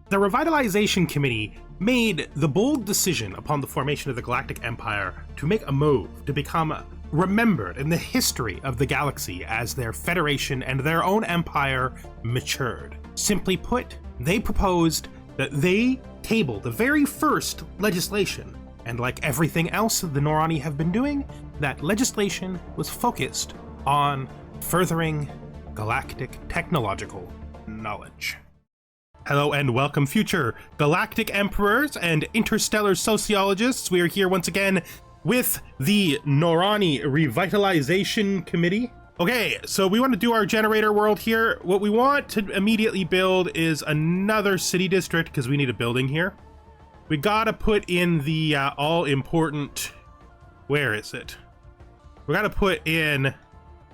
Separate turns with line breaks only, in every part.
The Revitalization Committee made the bold decision upon the formation of the Galactic Empire to make a move to become remembered in the history of the galaxy as their federation and their own empire matured. Simply put, they proposed that they table the very first legislation, and like everything else the Norani have been doing, that legislation was focused on furthering galactic technological knowledge. Hello and welcome, future galactic emperors and interstellar sociologists. We are here once again with the Norani Revitalization Committee. Okay, so we want to do our generator world here. What we want to immediately build is another city district because we need a building here. We gotta put in the all-important... Where is it? We gotta put in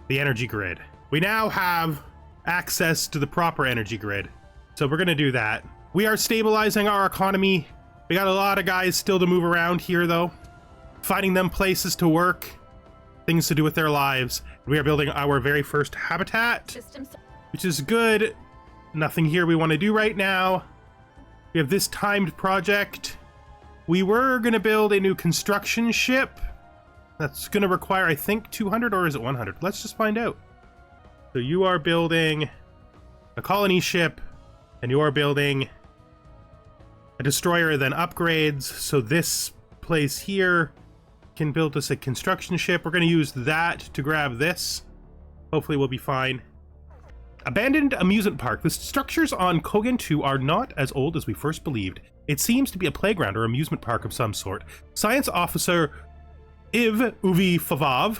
the energy grid. We now have access to the proper energy grid. So we're gonna do that. We are stabilizing our economy. We got a lot of guys still to move around here though. Finding them places to work, things to do with their lives. We are building our very first habitat, which is good. Nothing here we want to do right now. We have this timed project. We were gonna build a new construction ship. That's gonna require, I think, 200 or is it 100? Let's just find out. So you are building a colony ship, and you are building a destroyer, then upgrades. So this place here can build us a construction ship. We're going to use that to grab this. Hopefully we'll be fine. Abandoned amusement park. The structures on Kogan 2 are not as old as we first believed. It seems to be a playground or amusement park of some sort. Science officer Iv Uvi Favav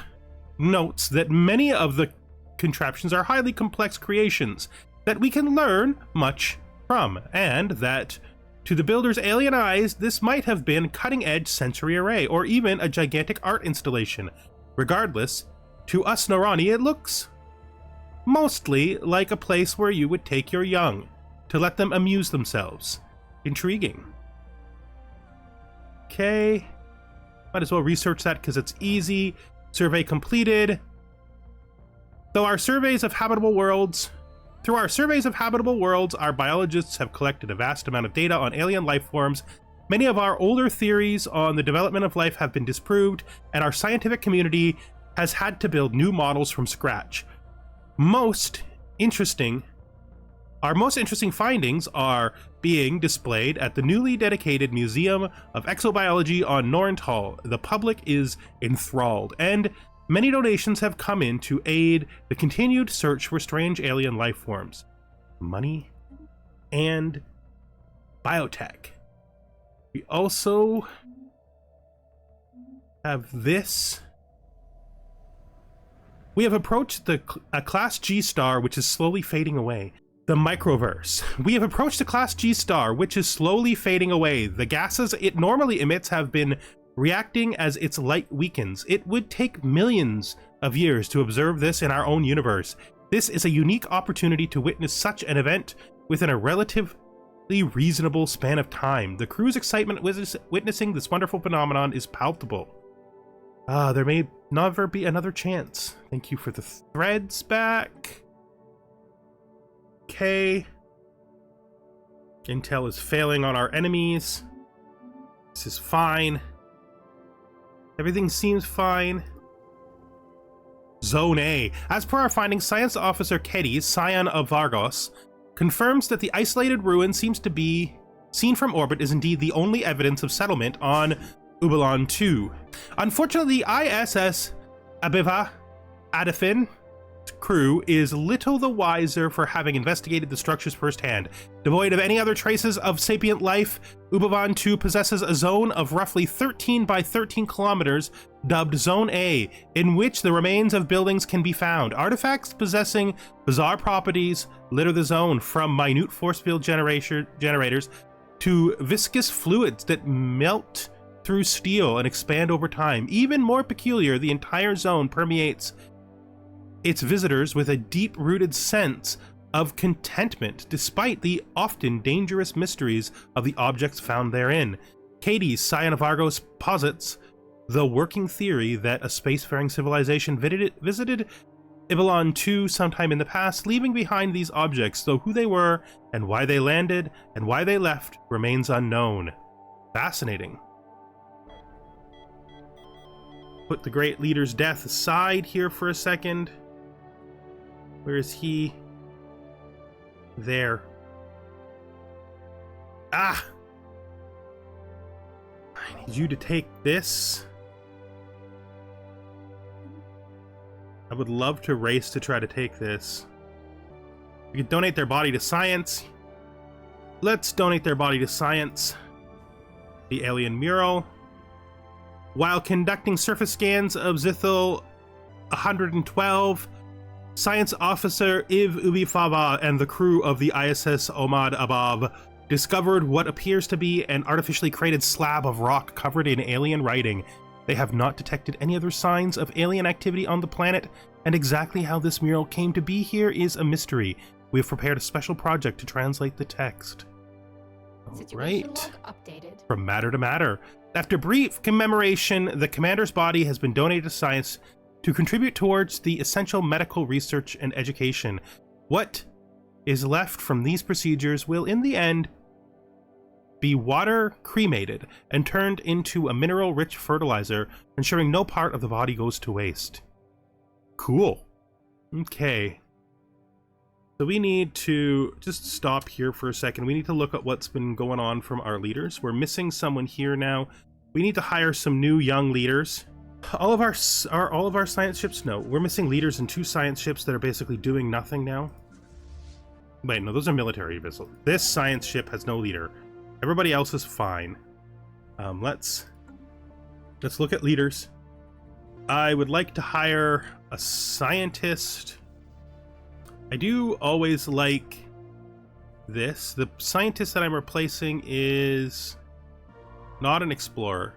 notes that many of the contraptions are highly complex creations that we can learn much from, and that to the builder's alien eyes, this might have been cutting-edge sensory array, or even a gigantic art installation. Regardless, to us Norani, it looks mostly like a place where you would take your young to let them amuse themselves. Intriguing. Okay, might as well research that because it's easy. Survey completed. Through our surveys of habitable worlds, our biologists have collected a vast amount of data on alien life forms. Many of our older theories on the development of life have been disproved, and our scientific community has had to build new models from scratch. Our most interesting findings are being displayed at the newly dedicated Museum of Exobiology on Norenthal. The public is enthralled, and many donations have come in to aid the continued search for strange alien life forms. Money and biotech. We also have this. We have approached a Class G star, which is slowly fading away. The microverse. We have approached a Class G star, which is slowly fading away. The gases it normally emits have been reacting as its light weakens. It would take millions of years to observe this in our own universe. This is a unique opportunity to witness such an event within a relatively reasonable span of time. The crew's excitement witnessing this wonderful phenomenon is palpable. There may never be another chance. Thank you for the threads back. Okay. Intel is failing on our enemies. This is fine. Everything seems fine. Zone A. As per our findings, Science Officer Kedis, scion of Vargos, confirms that the isolated ruin seems to be seen from orbit is indeed the only evidence of settlement on Ubalon 2. Unfortunately, the ISS Abiva Adafin crew is little the wiser for having investigated the structures firsthand. Devoid of any other traces of sapient life, Ubavan 2 possesses a zone of roughly 13 by 13 kilometers, dubbed Zone A, in which the remains of buildings can be found. Artifacts possessing bizarre properties litter the zone, from minute force field generators to viscous fluids that melt through steel and expand over time. Even more peculiar, the entire zone permeates its visitors with a deep-rooted sense of contentment, despite the often dangerous mysteries of the objects found therein. Katie's Scion of Argos posits the working theory that a spacefaring civilization visited Ibalon 2 sometime in the past, leaving behind these objects, though who they were and why they landed and why they left remains unknown. Fascinating. Put the Great Leader's death aside here for a second. Where is he? There. Ah! I need you to take this. I would love to race to try to take this. We could donate their body to science. Let's donate their body to science. The alien mural. While conducting surface scans of Zithil 112, Science Officer Iv Ubifava and the crew of the ISS Omad Abab discovered what appears to be an artificially created slab of rock covered in alien writing. They have not detected any other signs of alien activity on the planet, and exactly how this mural came to be here is a mystery. We have prepared a special project to translate the text. Right.
Updated.
From matter to matter. After brief commemoration, the commander's body has been donated to science to contribute towards the essential medical research and education. What is left from these procedures will, in the end, be water cremated and turned into a mineral-rich fertilizer, ensuring no part of the body goes to waste. Cool. Okay. So we need to just stop here for a second. We need to look at what's been going on from our leaders. We're missing someone here now. We need to hire some new young leaders. All of our science ships? No, we're missing leaders in 2 science ships that are basically doing nothing now. Wait, no, those are military vessels. This science ship has no leader. Everybody else is fine. Let's look at leaders. I would like to hire a scientist. I do always like this. The scientist that I'm replacing is not an explorer.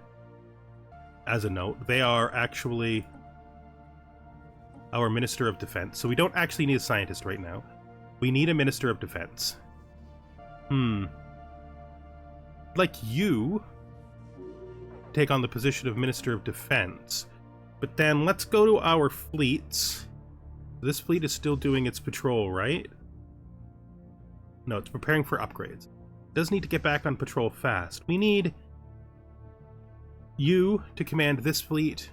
As a note, they are actually our Minister of Defense. So we don't actually need a scientist right now. We need a Minister of Defense. Like you take on the position of Minister of Defense. But then let's go to our fleets. This fleet is still doing its patrol, right? No, it's preparing for upgrades. It does need to get back on patrol fast. We need you to command this fleet.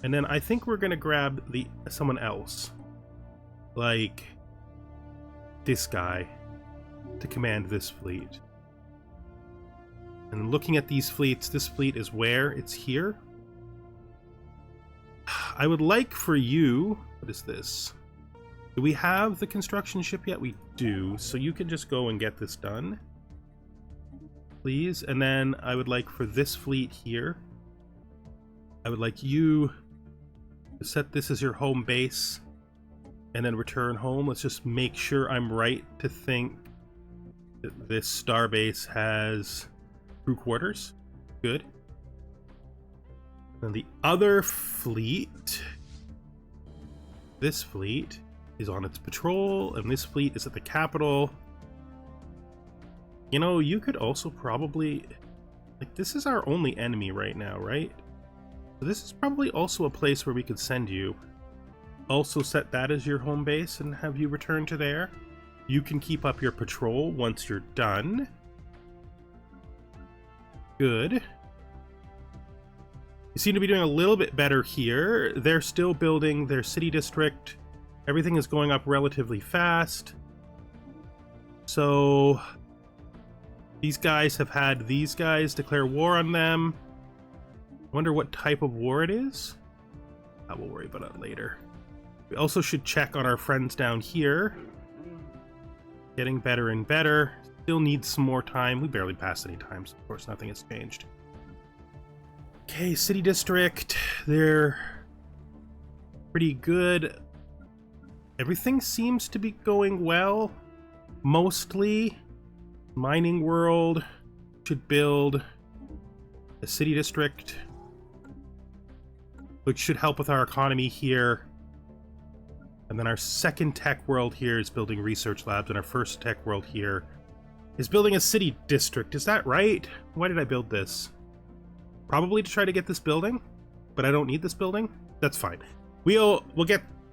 And then I think we're gonna grab someone else. Like this guy to command this fleet. And looking at these fleets, this fleet is where? It's here. I would like for you... What is this? Do we have the construction ship yet? We do. So you can just go and get this done. Please. And then I would like for this fleet here. I would like you to set this as your home base. And then return home. Let's just make sure I'm right to think that this starbase has... crew quarters. Good. And the other fleet, this fleet is on its patrol, and this fleet is at the capital. You know, you could also probably, like, this is our only enemy right now, right? So this is probably also a place where we could send you. Also set that as your home base and have you return to there. You can keep up your patrol once you're done. Good. You seem to be doing a little bit better here. They're still building their city district. Everything is going up relatively fast. So these guys have had these guys declare war on them. I wonder what type of war it is. I will worry about it later. We also should check on our friends down here. Getting better and better. Still need some more time. We barely passed any time, so of course nothing has changed. Okay, city district. They're pretty good. Everything seems to be going well. Mostly. Mining world should build a city district, which should help with our economy here. And then our second tech world here is building research labs, and our first tech world here is building a city district. Is that right? Why did I build this? Probably to try to get this building, but I don't need this building. That's fine. We'll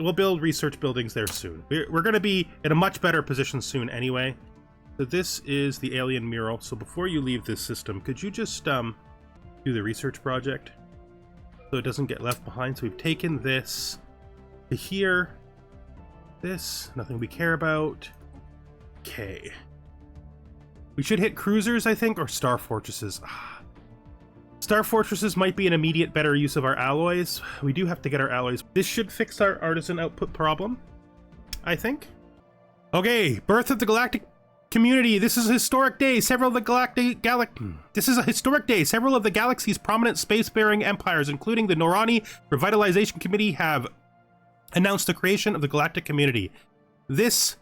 we'll build research buildings there soon. We're going to be in a much better position soon anyway. So this is the alien mural. So before you leave this system, could you just do the research project so it doesn't get left behind? So we've taken this to here. This, nothing we care about. Okay. We should hit cruisers, I think, or star fortresses. Star fortresses might be an immediate better use of our alloys. We do have to get our alloys. This should fix our artisan output problem, I think. Okay, birth of the Galactic community. This is a historic day. Several of the This is a historic day. Several of the galaxy's prominent spacefaring empires, including the Norani Revitalization Committee, have announced the creation of the Galactic community. This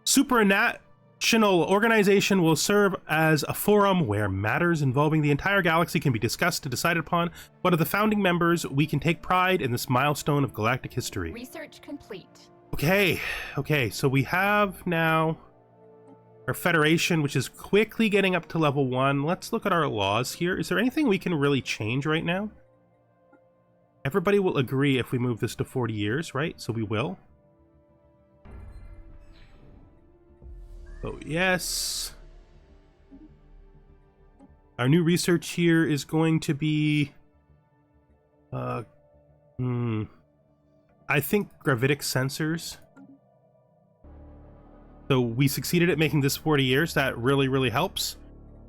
supranational organization will serve as a forum where matters involving the entire galaxy can be discussed and decided upon. One of the founding members, we can take pride in this milestone of galactic history.
Research complete.
Okay, so we have now our Federation, which is quickly getting up to level 1. Let's look at our laws here. Is there anything we can really change right now? Everybody will agree if we move this to 40 years, right? So we will. So yes. Our new research here is going to be I think gravitic sensors. So we succeeded at making this 40 years. That really helps,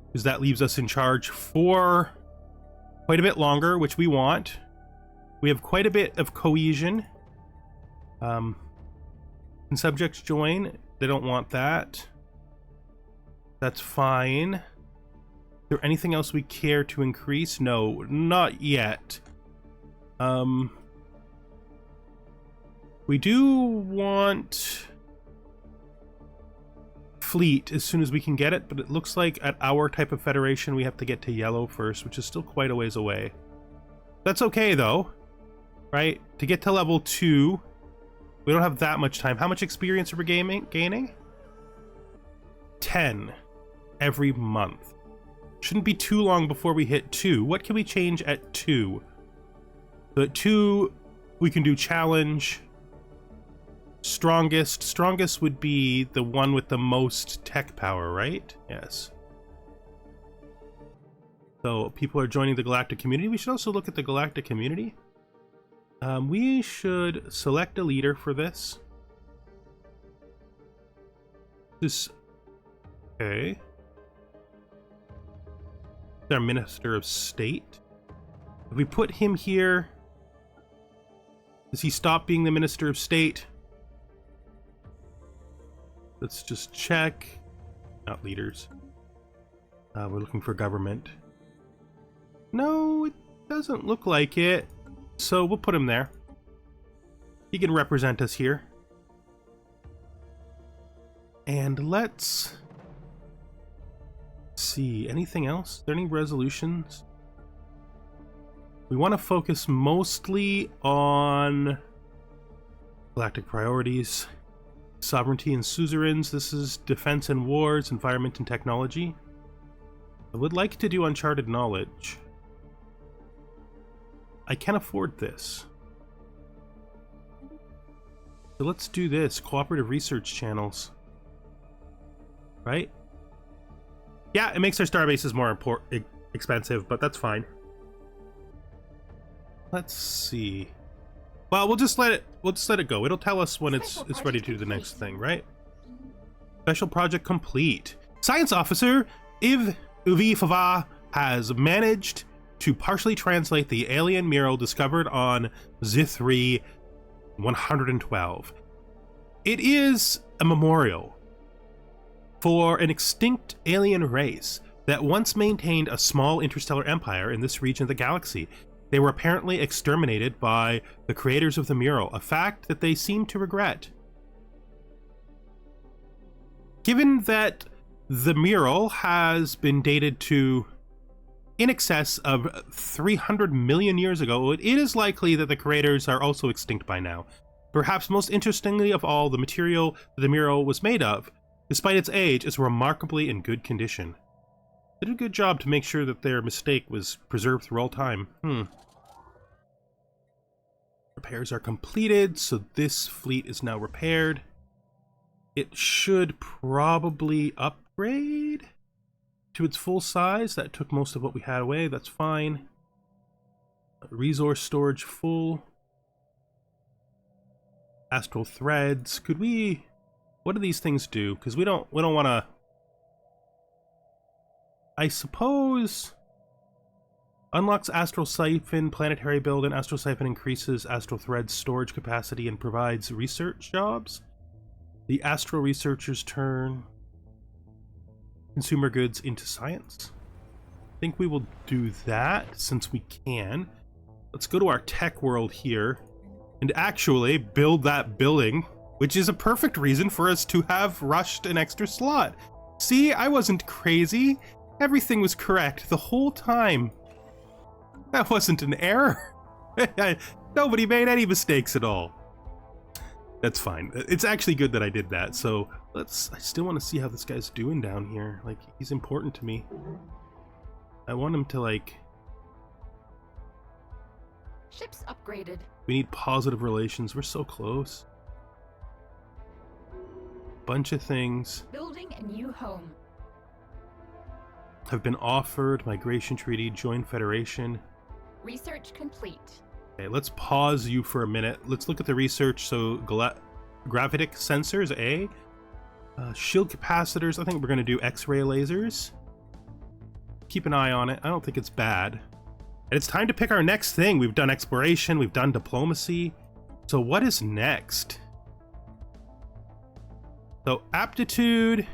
because that leaves us in charge for quite a bit longer, which we want. We have quite a bit of cohesion. Can subjects join? They don't want that. That's fine. Is there anything else we care to increase? No, not yet. We do want fleet as soon as we can get it, but it looks like at our type of Federation we have to get to yellow first, which is still quite a ways away. That's okay though, right? To get to level 2, we don't have that much time. How much experience are we gaining? 10 every month. Shouldn't be too long before we hit 2. What can we change at 2? So at 2, we can do challenge. Strongest would be the one with the most tech power, right? Yes. So people are joining the Galactic community. We should also look at the Galactic community. We should select a leader for this. Okay. Our Minister of State. If we put him here, does he stop being the Minister of State? Let's just check. Not leaders. We're looking for government. No, it doesn't look like it. So we'll put him there. He can represent us here. And let's see, anything else? Are there any resolutions? We want to focus mostly on galactic priorities, sovereignty and suzerains. This is defense and wars, environment and technology. I would like to do uncharted knowledge. I can afford this. So let's do this, cooperative research channels. Right? Yeah, it makes our star bases more expensive, but that's fine. Let's see. Well, we'll just let it go. It'll tell us when it's ready to do the next thing, right? Special project complete. Science officer Iv Uvifava has managed to partially translate the alien mural discovered on Zithri 112. It is a memorial for an extinct alien race that once maintained a small interstellar empire in this region of the galaxy. They were apparently exterminated by the creators of the mural, a fact that they seem to regret. Given that the mural has been dated to in excess of 300 million years ago, it is likely that the creators are also extinct by now. Perhaps most interestingly of all, the material that the mural was made of, despite its age, is remarkably in good condition. They did a good job to make sure that their mistake was preserved through all time. Repairs are completed, so this fleet is now repaired. It should probably upgrade to its full size. That took most of what we had away. That's fine. Resource storage full. Astral threads. Could we... What do these things do? Because we don't want to... I suppose... Unlocks Astral Siphon, Planetary Build, and Astral Siphon increases Astral Thread's storage capacity and provides research jobs. The Astral Researcher's turn. Consumer goods into science. I think we will do that since we can. Let's go to our tech world here and actually build that building, which is a perfect reason for us to have rushed an extra slot. See, I wasn't crazy. Everything was correct the whole time. That wasn't an error. Nobody made any mistakes at all. That's fine. It's actually good that I did that. So I still want to see how this guy's doing down here. Like, he's important to me. I want him to, like...
Ships upgraded.
We need positive relations. We're so close. Bunch of things.
Building a new home.
Have been offered. Migration treaty. Join federation.
Research complete.
Okay, let's pause you for a minute. Let's look at the research. So, gravitic sensors, A. Shield capacitors. I think we're going to do X-ray lasers. Keep an eye on it. I don't think it's bad. And it's time to pick our next thing. We've done exploration. We've done diplomacy. So what is next? So, aptitude.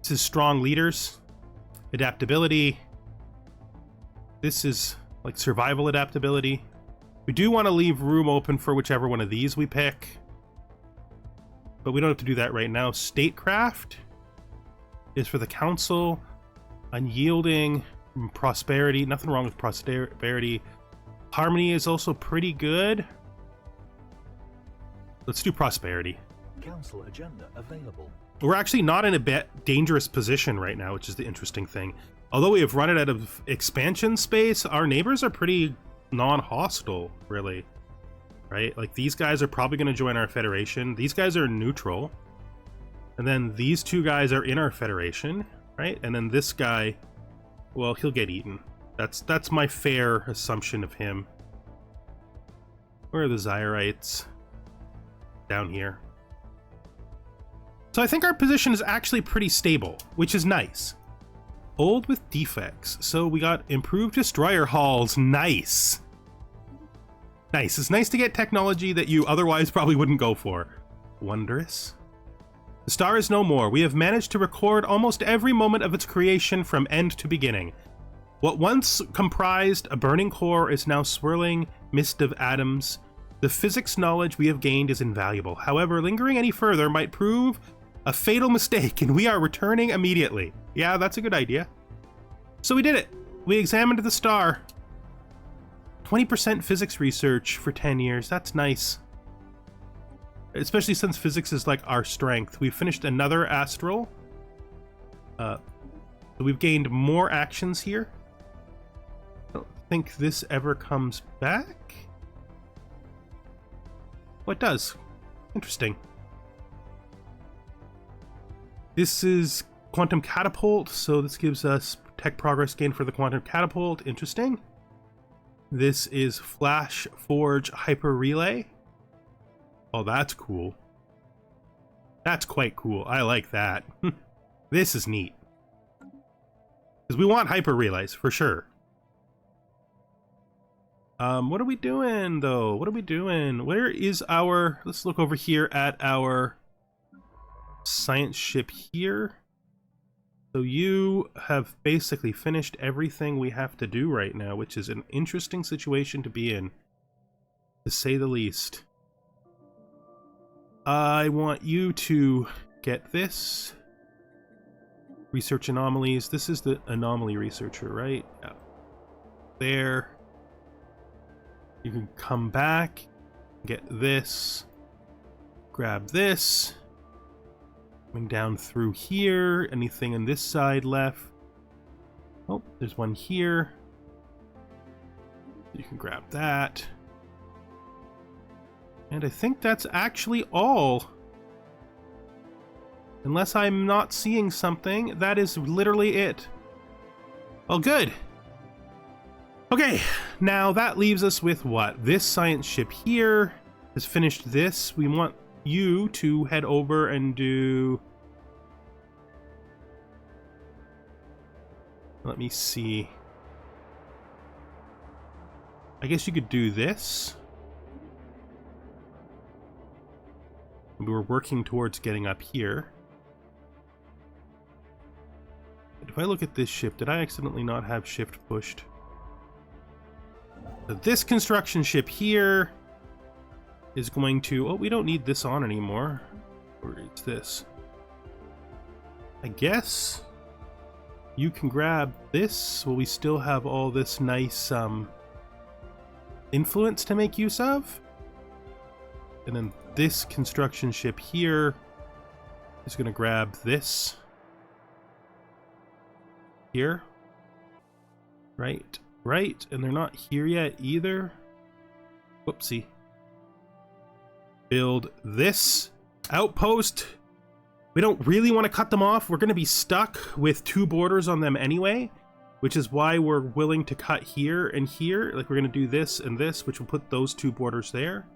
This is strong leaders. Adaptability. This is like survival adaptability. We do want to leave room open for whichever one of these we pick, but we don't have to do that right now. Statecraft is for the council. Unyielding. Prosperity. Nothing wrong with prosperity. Harmony is also pretty good. Let's do prosperity.
Council agenda available.
We're actually not in a dangerous position right now, which is the interesting thing. Although we have run it out of expansion space, our neighbors are pretty non-hostile, really. Right? Like, these guys are probably going to join our federation. These guys are neutral. And then these two guys are in our federation, right? And then this guy, well, he'll get eaten. That's my fair assumption of him. Where are the Zyrites? Down here. So I think our position is actually pretty stable, which is nice. Old with defects. So we got improved destroyer hulls. Nice. Nice. It's nice to get technology that you otherwise probably wouldn't go for. Wondrous. The star is no more. We have managed to record almost every moment of its creation from end to beginning. What once comprised a burning core is now swirling mist of atoms. The physics knowledge we have gained is invaluable. However, lingering any further might prove a fatal mistake, and we are returning immediately. Yeah, that's a good idea. So we did it. We examined the star. 20% physics research for 10 years. That's nice. Especially since physics is like our strength. We finished another astral. So we've gained more actions here. I don't think this ever comes back. Oh, it does. Interesting. This is quantum catapult, so this gives us tech progress gain for the quantum catapult. Interesting. This is flash forge hyper relay. Oh, that's cool. That's quite cool. I like that. This is neat. Because we want hyper relays for sure. What are we doing though? What are we doing? Where is our... Let's look over here at our science ship here. So you have basically finished everything we have to do right now, which is an interesting situation to be in, to say the least. I want you to get this. Research anomalies. This is the anomaly researcher, right? Yeah. There. You can come back, get this, grab this. Coming down through here. Anything on this side left? Oh, there's one here. You can grab that. And I think that's actually all. Unless I'm not seeing something, that is literally it. Well, good. Okay, now that leaves us with what? This science ship here has finished this. We want you to head over and do... Let me see. I guess you could do this. We were working towards getting up here. If I look at this ship, did I accidentally not have shift pushed? So this construction ship here is going to... Oh, we don't need this on anymore. Or it's this. I guess you can grab this. Will we still have all this nice influence to make use of? And then this construction ship here is going to grab this. Here. Right. Right. And they're not here yet either. Whoopsie. Build this outpost. We don't really want to cut them off. We're going to be stuck with 2 borders on them anyway, which is why we're willing to cut here and here. Like we're going to do this and this, which will put those 2 borders there.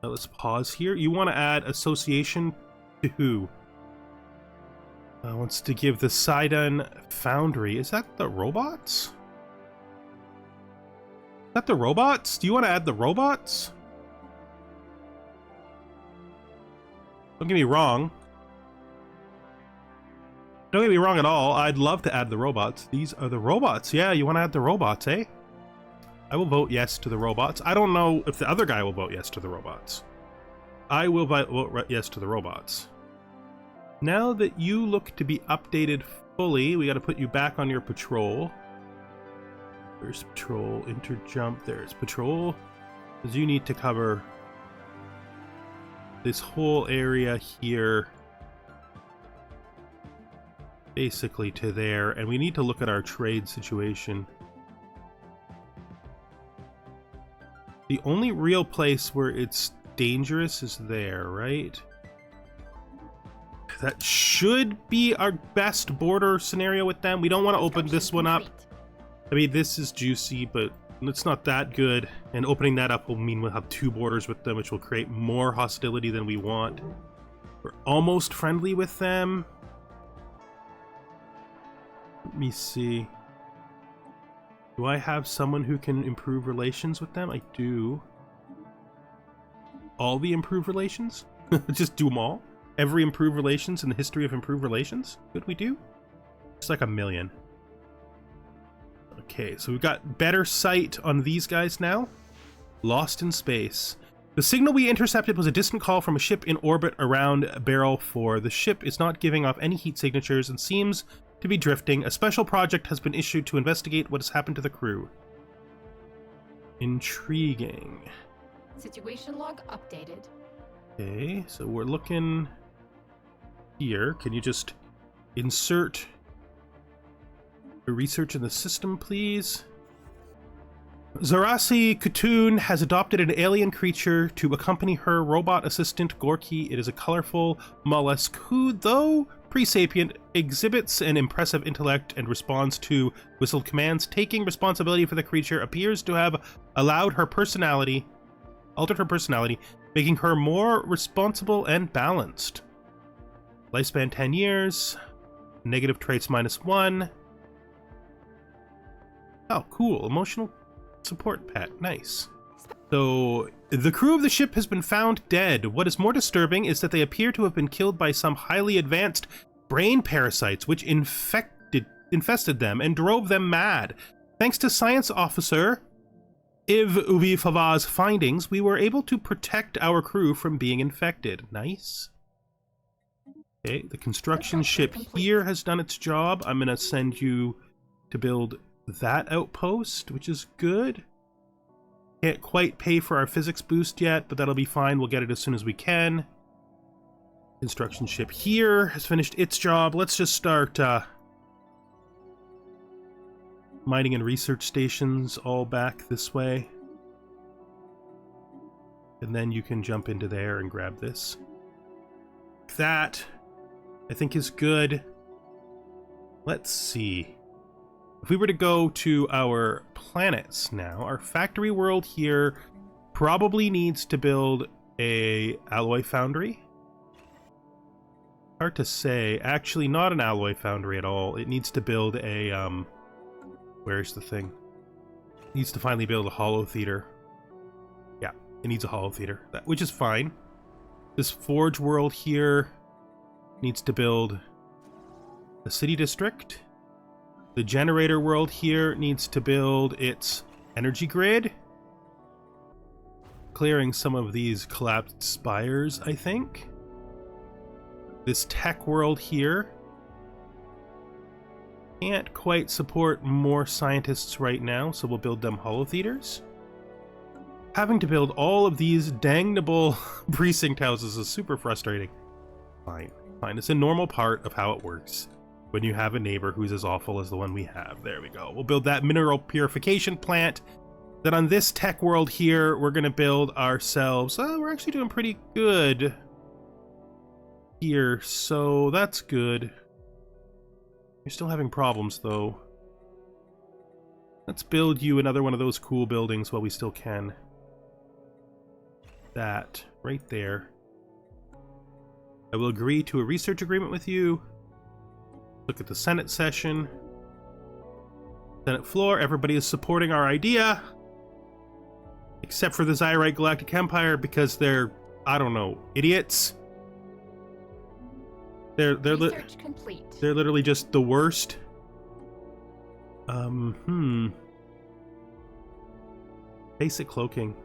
Now let's pause here. You want to add association to who? Wants to give the Sidon Foundry. Is that the robots? Is that the robots? Do you want to add the robots? Don't get me wrong. Don't get me wrong at all. I'd love to add the robots. These are the robots. Yeah, you want to add the robots, eh? I will vote yes to the robots. I don't know if the other guy will vote yes to the robots. I will vote yes to the robots. Now that you look to be updated fully, we got to put you back on your patrol. There's patrol, interjump, there's patrol. Because you need to cover this whole area here. Basically to there, and we need to look at our trade situation. The only real place where it's dangerous is there, right? That should be our best border scenario with them. We don't want to open this one up. I mean, this is juicy, but it's not that good. And opening that up will mean we'll have 2 borders with them, which will create more hostility than we want. We're almost friendly with them. Let me see. Do I have someone who can improve relations with them? I do. All the improved relations? Just do them all? Every improved relations in the history of improved relations? Could we do? It's like 1 million. Okay, so we've got better sight on these guys now. Lost in space. The signal we intercepted was a distant call from a ship in orbit around Barrel 4. The ship is not giving off any heat signatures and seems to be drifting. A special project has been issued to investigate what has happened to the crew. Intriguing.
Situation log updated.
Okay, so we're looking here. Can you just insert the research in the system, please? Zarasi Khatun has adopted an alien creature to accompany her robot assistant Gorky. It is a colorful mollusk who, though pre-sapient, exhibits an impressive intellect and responds to whistled commands. Taking responsibility for the creature appears to have altered her personality, making her more responsible and balanced. Lifespan 10 years. Negative traits -1. Oh, cool. Emotional support pet. Nice. So, the crew of the ship has been found dead. What is more disturbing is that they appear to have been killed by some highly advanced brain parasites which infested them and drove them mad. Thanks to Science Officer Iv Uvifava's findings, we were able to protect our crew from being infected. Nice. Okay, the construction ship here has done its job. I'm going to send you to build that outpost, which is good. Can't quite pay for our physics boost yet, but that'll be fine. We'll get it as soon as we can. Construction ship here has finished its job. Let's just start mining and research stations all back this way. And then you can jump into there and grab this. That, I think, is good. Let's see. If we were to go to our planets now, our factory world here probably needs to build a alloy foundry. Hard to say. Actually, not an alloy foundry at all. It needs to build a, where's the thing? It needs to finally build a holo theater. Yeah, it needs a holo theater, which is fine. This forge world here needs to build a city district. The generator world here needs to build its energy grid. Clearing some of these collapsed spires, I think. This tech world here can't quite support more scientists right now, so we'll build them holotheaters. Having to build all of these dangable precinct houses is super frustrating. Fine, fine. It's a normal part of how it works when you have a neighbor who's as awful as the one we have. There we go. We'll build that mineral purification plant. Then on this tech world here, we're going to build ourselves... we're actually doing pretty good here, so that's good. You're still having problems, though. Let's build you another one of those cool buildings while we still can. That, right there. I will agree to a research agreement with you. Look at the Senate session. Senate floor, everybody is supporting our idea. Except for the Zyrite Galactic Empire, because they're, I don't know, idiots. They're literally just the worst. Basic cloaking.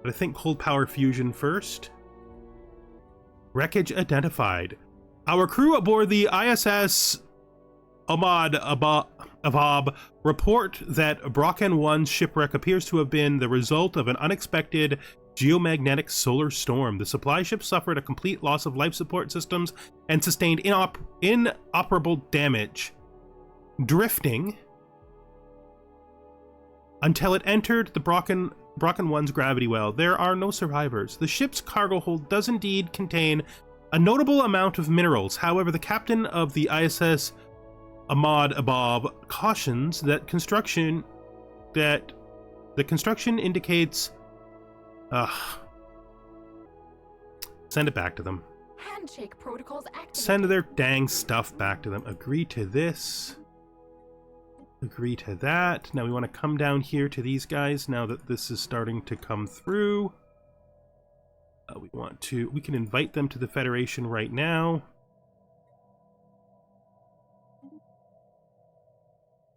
But I think cold power fusion first. Wreckage identified. Our crew aboard the ISS Ahmad Abab report that Brocken 1's shipwreck appears to have been the result of an unexpected geomagnetic solar storm. The supply ship suffered a complete loss of life support systems and sustained inoperable damage, drifting until it entered the Brocken 1's gravity well. There are no survivors. The ship's cargo hold does indeed contain a notable amount of minerals. However, the captain of the ISS Ahmad Abab cautions that the construction indicates... send it back to them.
Handshake protocols activated.
Send their dang stuff back to them. Agree to this. Agree to that. Now we want to come down here to these guys now that this is starting to come through. We can invite them to the Federation right now.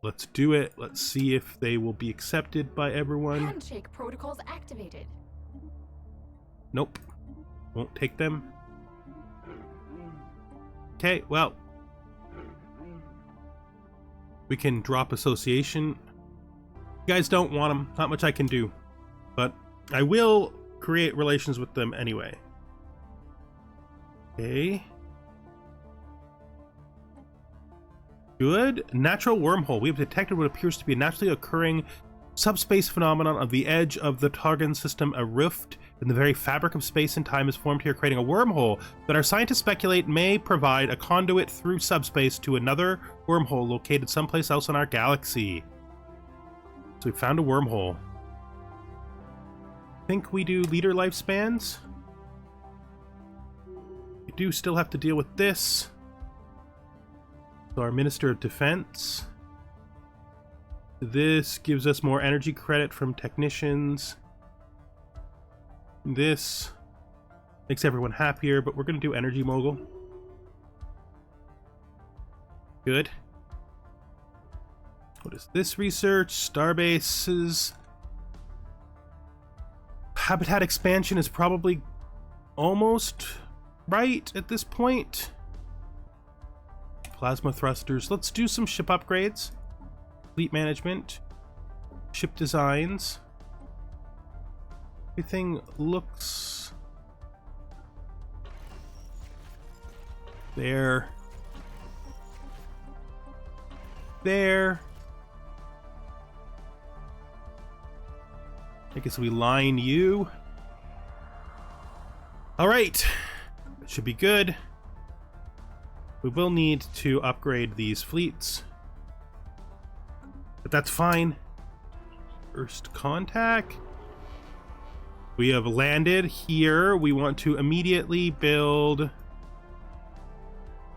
Let's do it. Let's see if they will be accepted by everyone.
Handshake protocols activated.
Nope. Won't take them. Okay, well. We can drop association. You guys don't want them. Not much I can do. But I will create relations with them anyway. Okay. Good. Natural wormhole. We have detected what appears to be a naturally occurring subspace phenomenon of the edge of the Targon system. A rift in the very fabric of space and time is formed here, creating a wormhole that our scientists speculate may provide a conduit through subspace to another wormhole located someplace else in our galaxy. So we found a wormhole. I think we do leader lifespans. We do still have to deal with this. So our Minister of Defense. This gives us more energy credit from technicians. This makes everyone happier, but we're going to do Energy Mogul. Good. What is this research? Starbases. Habitat expansion is probably almost right at this point. Plasma thrusters. Let's do some ship upgrades. Fleet management. Ship designs. Everything looks... there. There. I guess we line you. All right, that should be good. We will need to upgrade these fleets, but that's fine. First contact. We have landed here. We want to immediately build.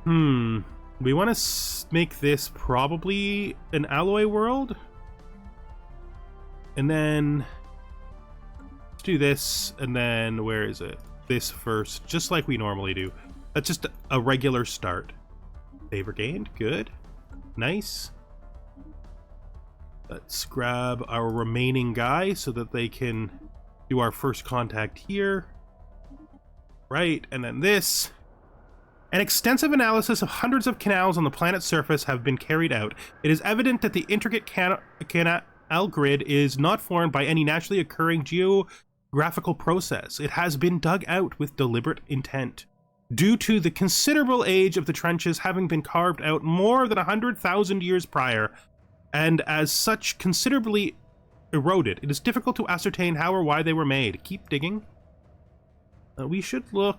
We want to make this probably an alloy world. And then let's do this. And then where is it? This first, just like we normally do. That's just a regular start. Favor gained. Good. Nice. Let's grab our remaining guy so that they can do our first contact here. Right, and then this. An extensive analysis of hundreds of canals on the planet's surface have been carried out. It is evident that the intricate canal grid is not formed by any naturally occurring geographical process. It has been dug out with deliberate intent. Due to the considerable age of the trenches having been carved out more than 100,000 years prior, and as such considerably eroded, it is difficult to ascertain how or why they were made. Keep digging. We should look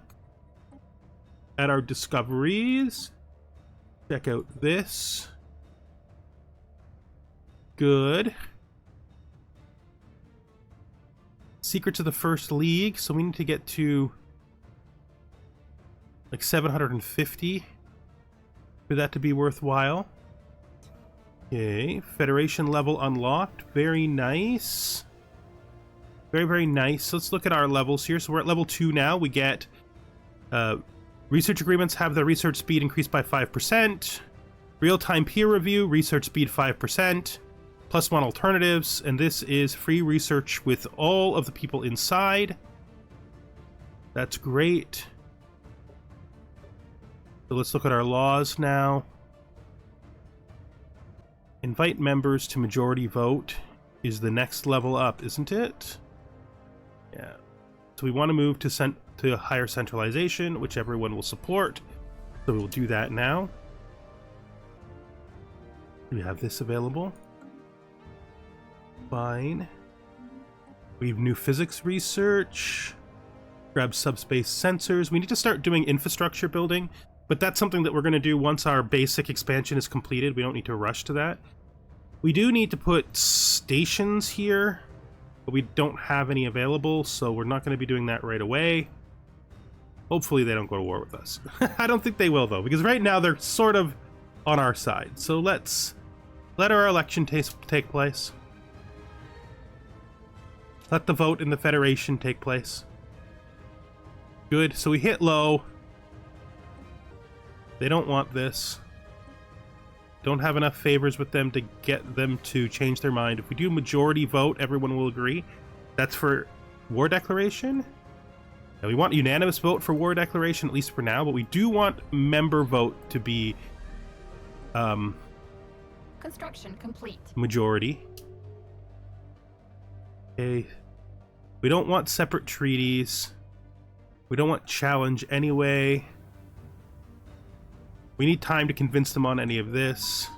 at our discoveries. Check out this. Good. Secrets of the First League. So we need to get to like 750 for that to be worthwhile. Okay, Federation level unlocked. Very nice. Very, very nice. Let's look at our levels here. So we're at level 2 now. We get research agreements have their research speed increased by 5%. Real-time peer review, research speed 5%. +1 alternatives. And this is free research with all of the people inside. That's great. So let's look at our laws now. Invite members to majority vote is the next level up, isn't it? Yeah. So we want to move to higher centralization, which everyone will support. So we'll do that now. We have this available. Fine. We have new physics research. Grab subspace sensors. We need to start doing infrastructure building. But that's something that we're going to do once our basic expansion is completed. We don't need to rush to that. We do need to put stations here, but we don't have any available, so we're not going to be doing that right away. Hopefully they don't go to war with us. I don't think they will, though, because right now they're sort of on our side. So let's let our election take place. Let the vote in the Federation take place. Good, so we hit low. They don't want this. Don't have enough favors with them to get them to change their mind. If we do majority vote, everyone will agree. That's for war declaration. Now we want unanimous vote for war declaration, at least for now, but we do want member vote to be
Construction complete.
majority. Okay. We don't want separate treaties. We don't want challenge anyway. We need time to convince them on any of this.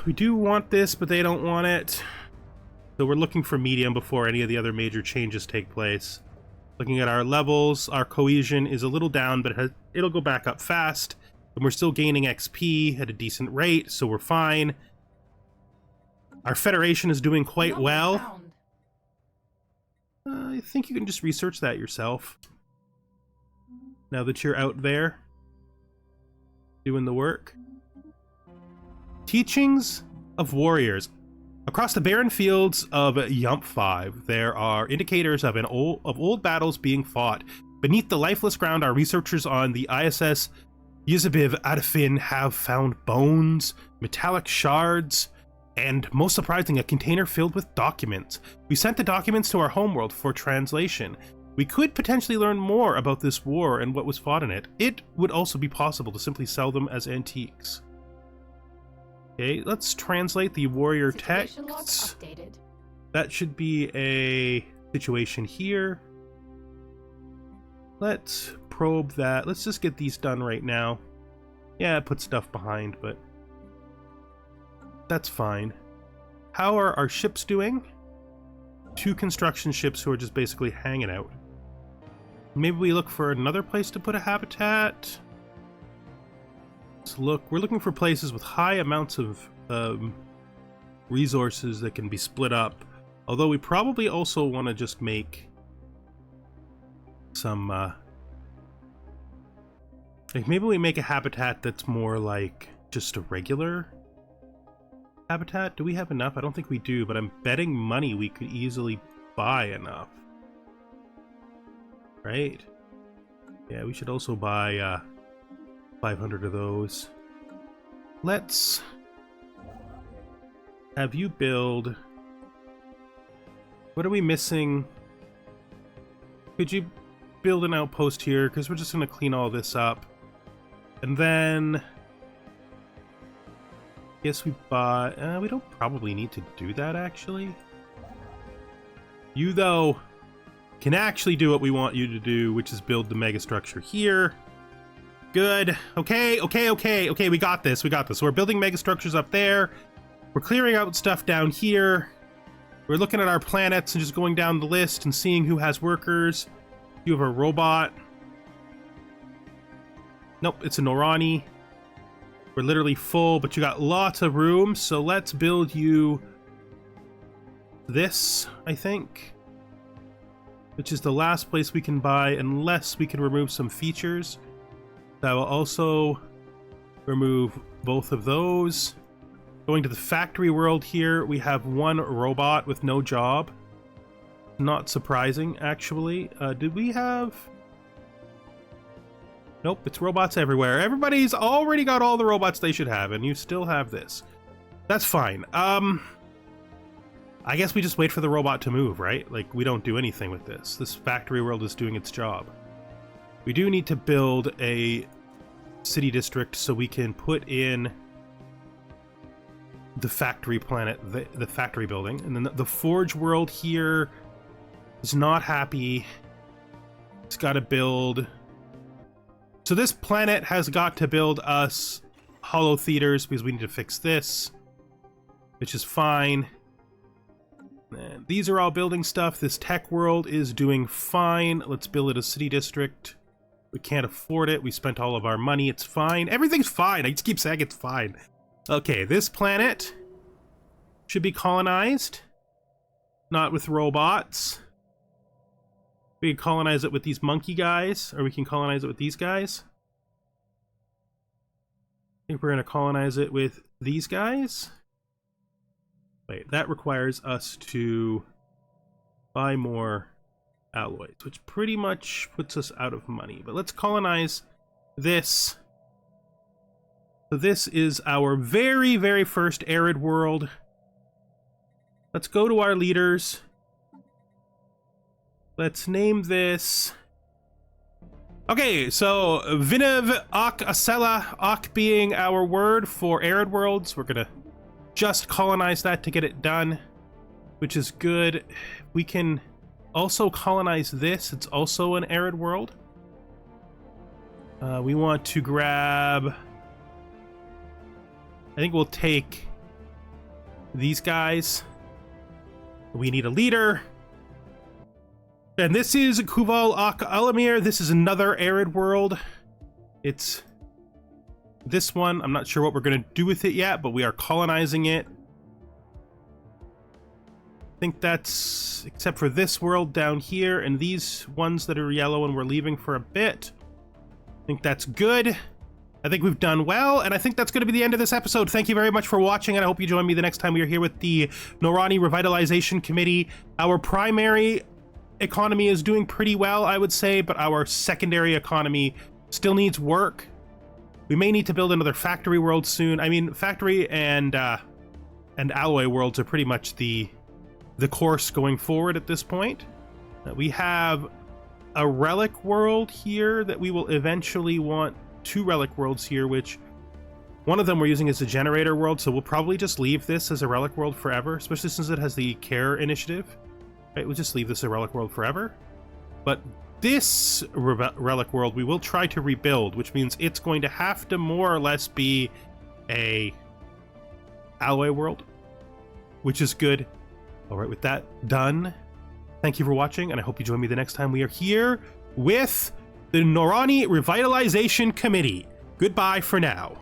We do want this, but they don't want it. So we're looking for medium before any of the other major changes take place. Looking at our levels, our cohesion is a little down, but it'll go back up fast. And we're still gaining XP at a decent rate, so we're fine. Our Federation is doing quite well. I think you can just research that yourself. Now that you're out there doing the work. Teachings of warriors. Across the barren fields of Yump 5, there are indicators of old battles being fought. Beneath the lifeless ground, our researchers on the ISS Yuzabib Adafin have found bones, metallic shards, and, most surprising, a container filled with documents. We sent the documents to our homeworld for translation. We could potentially learn more about this war and what was fought in it. It would also be possible to simply sell them as antiques. Okay, let's translate the warrior texts. That should be a situation here. Let's probe that. Let's just get these done right now. Yeah, put stuff behind, but that's fine. How are our ships doing? 2 construction ships who are just basically hanging out. Maybe we look for another place to put a habitat. Let's look. We're looking for places with high amounts of resources that can be split up. Although we probably also want to just make some... like maybe we make a habitat that's more like just a regular habitat. Do we have enough? I don't think we do, but I'm betting money we could easily buy enough. Right? Yeah, we should also buy 500 of those. Let's have you build... What are we missing? Could you build an outpost here? Because we're just going to clean all this up. And then... Yes, we bought... we don't probably need to do that, actually. You, though, can actually do what we want you to do, which is build the megastructure here. Good. Okay, we got this, So we're building megastructures up there. We're clearing out stuff down here. We're looking at our planets and just going down the list and seeing who has workers. You have a robot. Nope, it's a Norani. We're literally full, but you got lots of room, so let's build you this, I think. Which is the last place we can buy, unless we can remove some features. That will also remove both of those. Going to the factory world here, we have 1 robot with no job. Not surprising, actually. Did we have... Nope, it's robots everywhere. Everybody's already got all the robots they should have, and you still have this. That's fine. I guess we just wait for the robot to move, right? Like, we don't do anything with this. This factory world is doing its job. We do need to build a city district so we can put in the factory planet, the factory building. And then the forge world here is not happy. It's got to build... So this planet has got to build us hollow theaters because we need to fix this, which is fine. And these are all building stuff. This tech world is doing fine. Let's build it a city district. We can't afford it. We spent all of our money. It's fine. Everything's fine. I just keep saying it's fine. Okay, this planet should be colonized. Not with robots. We can colonize it with these monkey guys, or we can colonize it with these guys. I think we're going to colonize it with these guys. Wait, that requires us to buy more alloys, which pretty much puts us out of money. But let's colonize this. So this is our very, very first arid world. Let's go to our leaders. Let's name this... Okay, so Vinav Ak Asela, Ak being our word for arid worlds. We're gonna just colonize that to get it done, which is good. We can also colonize this. It's also an arid world. We want to grab... I think we'll take these guys. We need a leader. And this is Kuval Ak Alamir. This is another arid world. It's this one. I'm not sure what we're going to do with it yet, but we are colonizing it. I think that's, except for this world down here and these ones that are yellow and we're leaving for a bit. I think that's good. I think we've done well, and I think that's going to be the end of this episode. Thank you very much for watching, and I hope you join me the next time we are here with the Norani Revitalization Committee. Our primary economy is doing pretty well, I would say, but our secondary economy still needs work. We may need to build another factory world soon. I mean, factory and alloy worlds are pretty much the course going forward at this point. We have a relic world here that we will eventually want 2 relic worlds here, which one of them we're using as a generator world, so we'll probably just leave this as a relic world forever, especially since it has the care initiative. Right, we'll just leave this a relic world forever. But this relic world we will try to rebuild, which means it's going to have to more or less be a alloy world, which is good. All right, with that done, Thank you for watching, and I hope you join me the next time we are here with the Norani Revitalization Committee. Goodbye for now.